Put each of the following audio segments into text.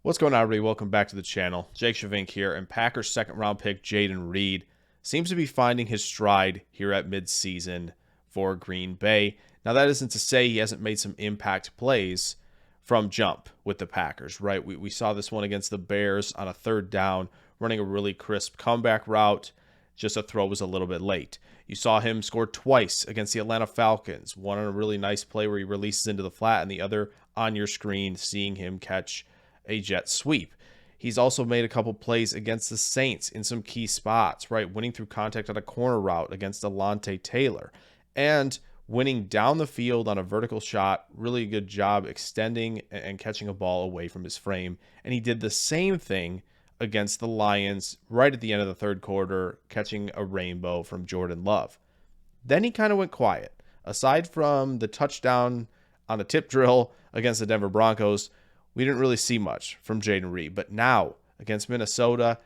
What's going on, everybody? Welcome back to the channel. Jake Shavink here, and Packers second round pick Jayden Reed seems to be finding his stride here at midseason for Green Bay. Now, that isn't to say he hasn't made some impact plays from jump with the Packers, right? We saw this one against the Bears on a third down, running a really crisp comeback route. Just a throw was a little bit late. You saw him score twice against the Atlanta Falcons, one on a really nice play where he releases into the flat, and the other on your screen, seeing him catch a jet sweep. He's also made a couple plays against the Saints in some key spots, right? Winning through contact on a corner route against Alontae Taylor and winning down the field on a vertical shot. Really good job extending and catching a ball away from his frame. And he did the same thing against the Lions right at the end of the third quarter, catching a rainbow from Jordan Love. Then he kind of went quiet. Aside from the touchdown on a tip drill against the Denver Broncos, we didn't really see much from Jayden Reed. But now, against Minnesota,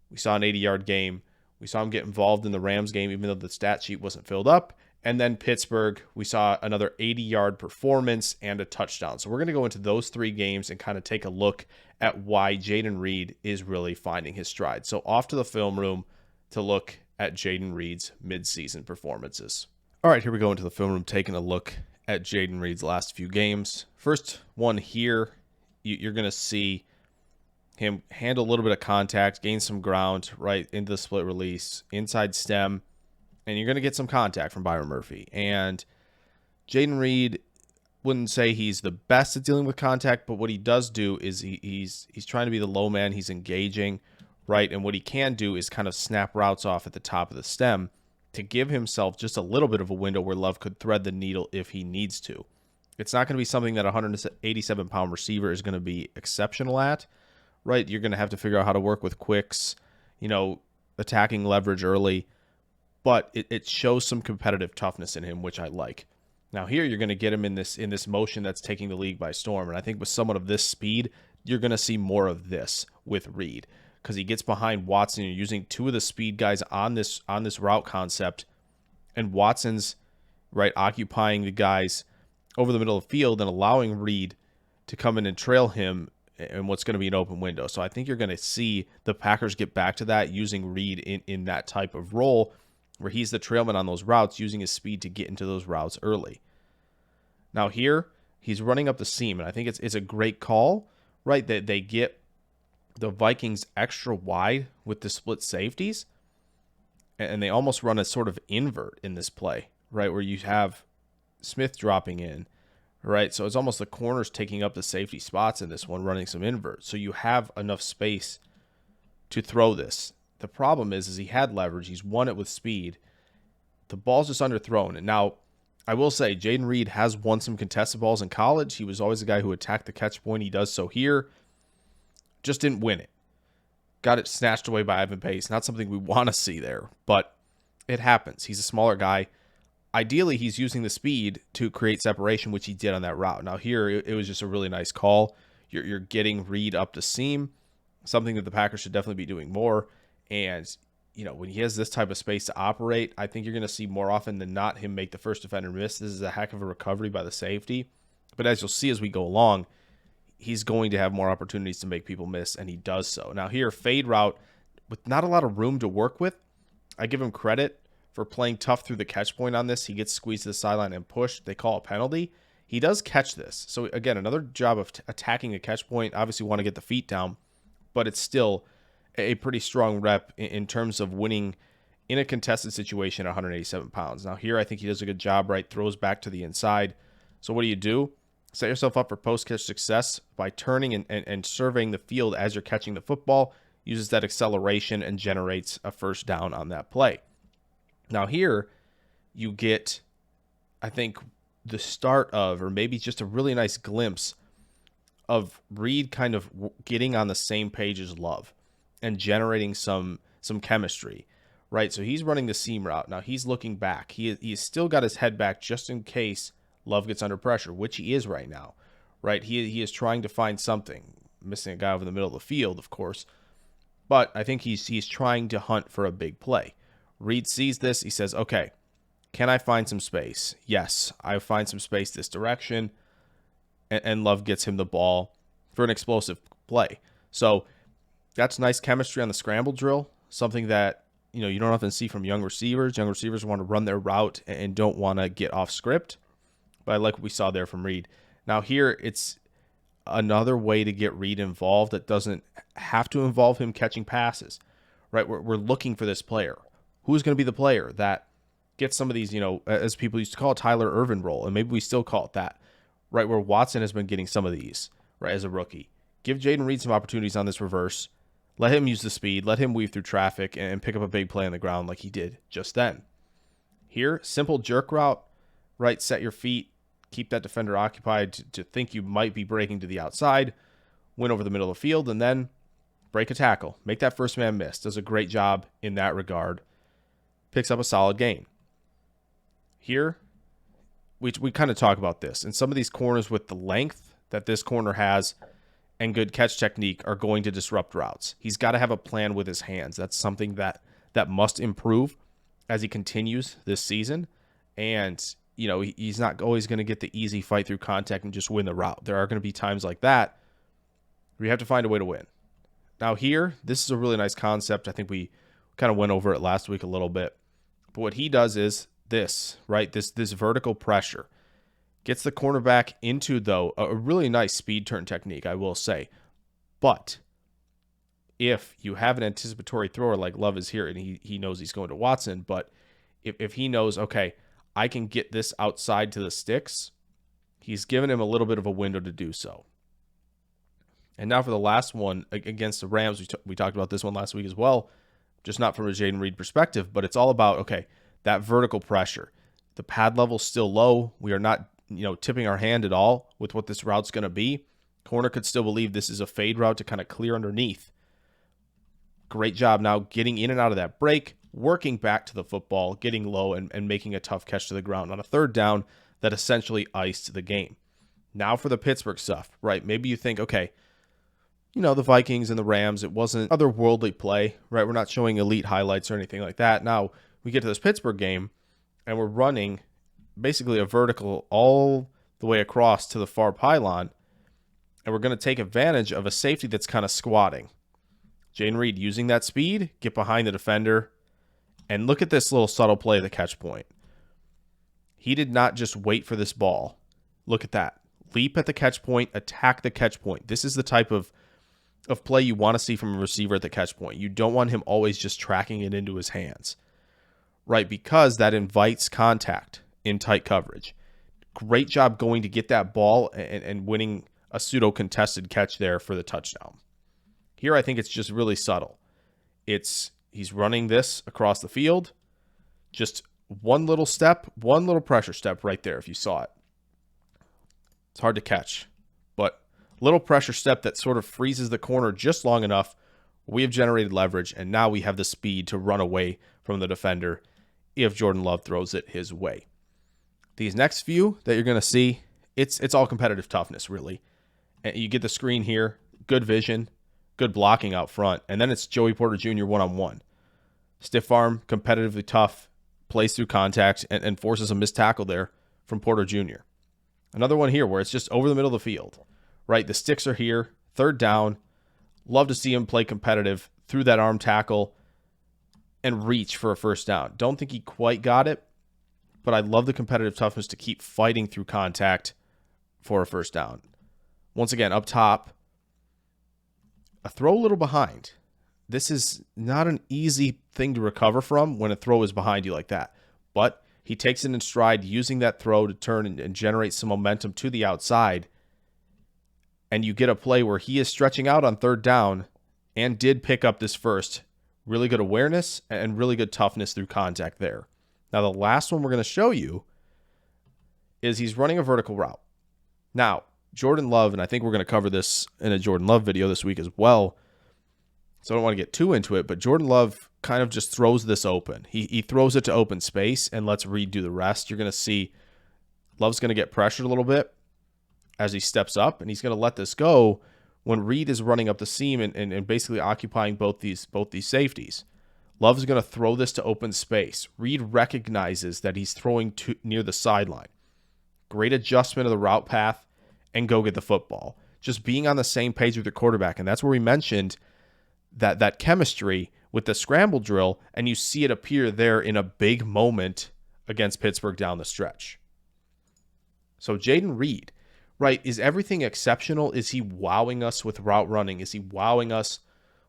we saw an 80-yard game. We saw him get involved in the Rams game, even though the stat sheet wasn't filled up. And then Pittsburgh, we saw another 80-yard performance and a touchdown. So we're going to go into those three games and kind of take a look at why Jayden Reed is really finding his stride. So off to the film room to look at Jayden Reed's midseason performances. All right, here we go into the film room, taking a look at Jayden Reed's last few games. First one here. You're going to see him handle a little bit of contact, gain some ground right into the split release, inside stem, and you're going to get some contact from Byron Murphy. And Jayden Reed wouldn't say he's the best at dealing with contact, but what he does do is he's trying to be the low man. He's engaging, right? And what he can do is kind of snap routes off at the top of the stem to give himself just a little bit of a window where Love could thread the needle if he needs to. It's not going to be something that a 187-pound receiver is going to be exceptional at, right? You're going to have to figure out how to work with quicks, attacking leverage early, but it shows some competitive toughness in him, which I like. Now here you're going to get him in this motion that's taking the league by storm, and I think with someone of this speed, you're going to see more of this with Reed because he gets behind Watson. You're using two of the speed guys on this route concept, and Watson's right occupying the guys over the middle of the field and allowing Reed to come in and trail him in what's going to be an open window. So I think you're going to see the Packers get back to that, using Reed in that type of role where he's the trailman on those routes, using his speed to get into those routes early. Now here, he's running up the seam, and I think it's a great call, right? That they get the Vikings extra wide with the split safeties, and they almost run a sort of invert in this play, right? Where you have Smith dropping in, right? So it's almost the corners taking up the safety spots in this one, running some invert. So you have enough space to throw this. The problem is he had leverage. He's won it with speed. The ball's just underthrown. And now, I will say, Jayden Reed has won some contested balls in college. He was always a guy who attacked the catch point. He does so here. Just didn't win it. Got it snatched away by Ivan Pace. Not something we want to see there, but it happens. He's a smaller guy. Ideally, he's using the speed to create separation, which he did on that route. Now here, it was just a really nice call. You're getting Reed up to seam, something that the Packers should definitely be doing more. And, when he has this type of space to operate, I think you're going to see more often than not him make the first defender miss. This is a heck of a recovery by the safety. But as you'll see as we go along, he's going to have more opportunities to make people miss, and he does so. Now here, fade route with not a lot of room to work with. I give him credit for playing tough through the catch point on this. He gets squeezed to the sideline and pushed. They call a penalty. He does catch this. So again, another job of attacking a catch point. Obviously want to get the feet down, but it's still a pretty strong rep in terms of winning in a contested situation at 187 pounds. Now here, I think he does a good job, right? Throws back to the inside. So what do? Set yourself up for post-catch success by turning and surveying the field as you're catching the football. Uses that acceleration and generates a first down on that play. Now here, you get, I think, the start of, or maybe just a really nice glimpse of Reed kind of getting on the same page as Love and generating some chemistry, right? So he's running the seam route. Now he's looking back. He's still got his head back just in case Love gets under pressure, which he is right now, right? He is trying to find something. Missing a guy over the middle of the field, of course. But I think he's trying to hunt for a big play. Reed sees this. He says, okay, can I find some space? Yes, I find some space this direction. And Love gets him the ball for an explosive play. So that's nice chemistry on the scramble drill, something that you don't often see from young receivers. Young receivers want to run their route and don't want to get off script. But I like what we saw there from Reed. Now here, it's another way to get Reed involved that doesn't have to involve him catching passes, right? We're looking for this player. Who's going to be the player that gets some of these, as people used to call it, Tyler Ervin role, and maybe we still call it that, right? Where Watson has been getting some of these, right, as a rookie. Give Jayden Reed some opportunities on this reverse. Let him use the speed. Let him weave through traffic and pick up a big play on the ground like he did just then. Here, simple jerk route, right? Set your feet. Keep that defender occupied to think you might be breaking to the outside. Win over the middle of the field, and then break a tackle. Make that first man miss. Does a great job in that regard. Picks up a solid gain. Here, we kind of talk about this. And some of these corners with the length that this corner has and good catch technique are going to disrupt routes. He's got to have a plan with his hands. That's something that must improve as he continues this season. And, he's not always going to get the easy fight through contact and just win the route. There are going to be times like that where you have to find a way to win. Now here, this is a really nice concept. I think we kind of went over it last week a little bit. But what he does is this, right? This vertical pressure. Gets the cornerback into, though, a really nice speed turn technique, I will say. But if you have an anticipatory thrower like Love is here, and he knows he's going to Watson, but if he knows, okay, I can get this outside to the sticks, he's given him a little bit of a window to do so. And now for the last one against the Rams, we talked about this one last week as well, just not from a Jayden Reed perspective, but it's all about, okay, that vertical pressure. The pad level's still low. We are not, tipping our hand at all with what this route's going to be. Corner could still believe this is a fade route to kind of clear underneath. Great job now getting in and out of that break, working back to the football, getting low and making a tough catch to the ground on a third down that essentially iced the game. Now for the Pittsburgh stuff, right? Maybe you think, okay, the Vikings and the Rams, it wasn't otherworldly play, right? We're not showing elite highlights or anything like that. Now we get to this Pittsburgh game and we're running basically a vertical all the way across to the far pylon, and we're going to take advantage of a safety that's kind of squatting. Jayden Reed using that speed, get behind the defender, and look at this little subtle play at the catch point. He did not just wait for this ball. Look at that. Leap at the catch point, attack the catch point. This is the type of play you want to see from a receiver at the catch point. You don't want him always just tracking it into his hands, right? Because that invites contact in tight coverage. Great job going to get that ball and winning a pseudo-contested catch there for the touchdown. Here, I think it's just really subtle. He's running this across the field. Just one little step, one little pressure step right there if you saw it. It's hard to catch, but little pressure step that sort of freezes the corner just long enough. We have generated leverage, and now we have the speed to run away from the defender if Jordan Love throws it his way. These next few that you're going to see, it's all competitive toughness, really. And you get the screen here, good vision, good blocking out front, and then it's Joey Porter Jr. one-on-one. Stiff arm, competitively tough, plays through contact, and forces a missed tackle there from Porter Jr. Another one here where it's just over the middle of the field, right? The sticks are here, third down. Love to see him play competitive through that arm tackle and reach for a first down. Don't think he quite got it, but I love the competitive toughness to keep fighting through contact for a first down. Once again, up top, a throw a little behind. This is not an easy thing to recover from when a throw is behind you like that, but he takes it in stride, using that throw to turn and generate some momentum to the outside, and you get a play where he is stretching out on third down and did pick up this first. Really good awareness and really good toughness through contact there. Now, the last one we're going to show you is he's running a vertical route. Now, Jordan Love, and I think we're going to cover this in a Jordan Love video this week as well, so I don't want to get too into it, but Jordan Love kind of just throws this open. He throws it to open space and lets Reed do the rest. You're going to see Love's going to get pressured a little bit as he steps up, and he's going to let this go when Reed is running up the seam and basically occupying both these safeties. Love's going to throw this to open space. Reed recognizes that he's throwing near the sideline. Great adjustment of the route path and go get the football. just being on the same page with your quarterback. And that's where we mentioned that chemistry with the scramble drill, and you see it appear there in a big moment against Pittsburgh down the stretch. So Jayden Reed, right, is everything exceptional? Is he wowing us with route running? Is he wowing us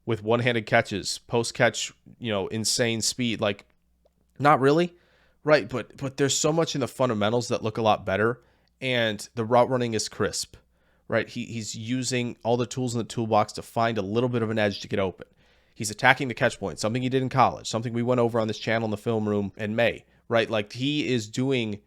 with one-handed catches, post-catch, insane speed? Like, not really, right? But there's so much in the fundamentals that look a lot better, and the route running is crisp, right? He's using all the tools in the toolbox to find a little bit of an edge to get open. He's attacking the catch point, something he did in college, something we went over on this channel in the film room in May, right? Like, he is doing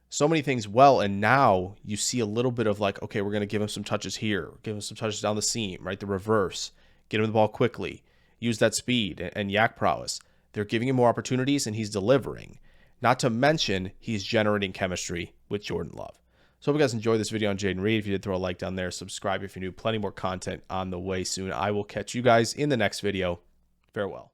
so many things well, and now you see a little bit of like, okay, we're going to give him some touches here, give him some touches down the seam, right? The reverse, get him the ball quickly, use that speed and yak prowess. They're giving him more opportunities, and he's delivering. Not to mention, he's generating chemistry with Jordan Love. So hope you guys enjoyed this video on Jayden Reed. If you did, throw a like down there. Subscribe if you're new. Plenty more content on the way soon. I will catch you guys in the next video. Farewell.